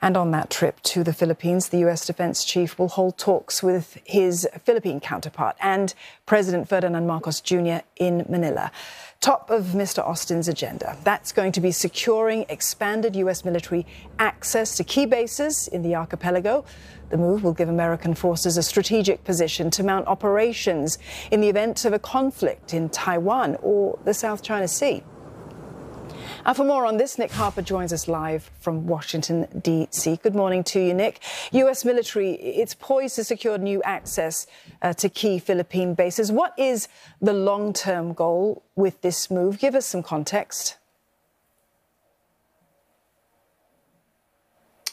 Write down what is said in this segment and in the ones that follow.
And on that trip to the Philippines, the US Defense Chief will hold talks with his Philippine counterpart and President Ferdinand Marcos Jr. in Manila. Top of Mr. Austin's agenda, that's going to be securing expanded US military access to key bases in the archipelago. The move will give American forces a strategic position to mount operations in the event of a conflict in Taiwan or the South China Sea. And for more on this, Nick Harper joins us live from Washington, D.C. Good morning to you, Nick. U.S. military, it's poised to secure new access to key Philippine bases. What is the long-term goal with this move? Give us some context.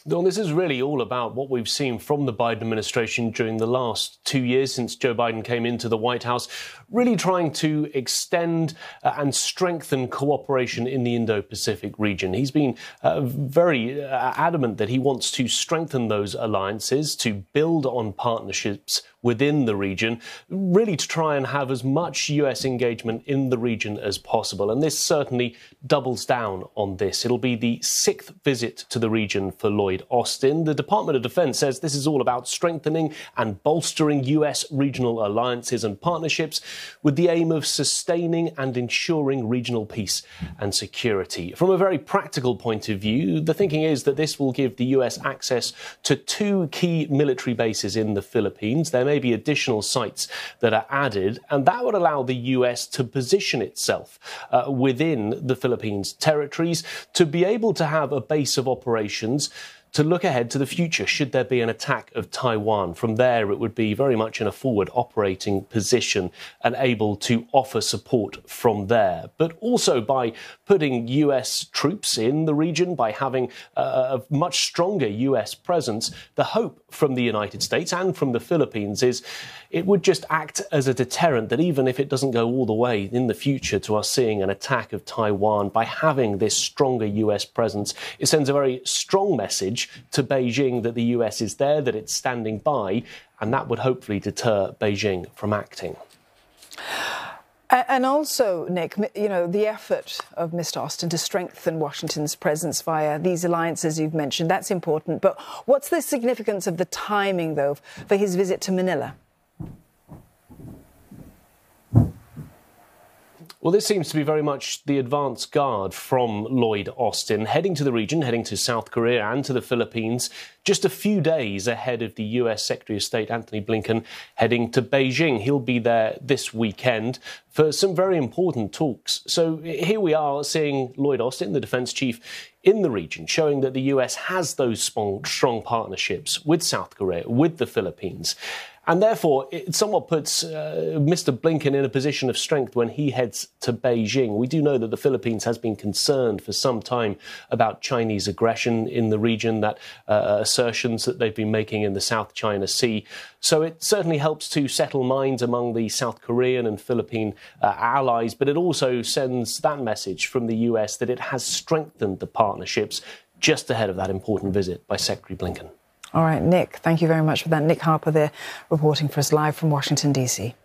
Dawn, this is really all about what we've seen from the Biden administration during the last 2 years since Joe Biden came into the White House, really trying to extend and strengthen cooperation in the Indo-Pacific region. He's been very adamant that he wants to strengthen those alliances, to build on partnerships within the region, really to try and have as much US engagement in the region as possible. And this certainly doubles down on this. It'll be the 6th visit to the region for Lloyd Austin. The Department of Defense says this is all about strengthening and bolstering US regional alliances and partnerships with the aim of sustaining and ensuring regional peace and security. From a very practical point of view, the thinking is that this will give the US access to 2 key military bases in the Philippines. There may be additional sites that are added, and that would allow the US to position itself within the Philippines territories, to be able to have a base of operations to look ahead to the future should there be an attack of Taiwan. From there, it would be very much in a forward operating position and able to offer support from there. But also by putting US troops in the region, by having a much stronger US presence, the hope from the United States and from the Philippines is it would just act as a deterrent, that even if it doesn't go all the way in the future to us seeing an attack of Taiwan, by having this stronger US presence, it sends a very strong message to Beijing that the US is there, that it's standing by, and that would hopefully deter Beijing from acting. And also, Nick, you know, the effort of Mr. Austin to strengthen Washington's presence via these alliances you've mentioned, that's important. But what's the significance of the timing, though, for his visit to Manila? Well, this seems to be very much the advance guard from Lloyd Austin, heading to the region, heading to South Korea and to the Philippines, just a few days ahead of the US Secretary of State Antony Blinken heading to Beijing. He'll be there this weekend for some very important talks. So here we are seeing Lloyd Austin, the defense chief, in the region, showing that the US has those strong partnerships with South Korea, with the Philippines. And therefore, it somewhat puts Mr. Blinken in a position of strength when he heads to Beijing. We do know that the Philippines has been concerned for some time about Chinese aggression in the region, that assertions that they've been making in the South China Sea. So it certainly helps to settle minds among the South Korean and Philippine allies, but it also sends that message from the US that it has strengthened the partnerships just ahead of that important visit by Secretary Blinken. All right, Nick, thank you very much for that. Nick Harper there reporting for us live from Washington, D.C.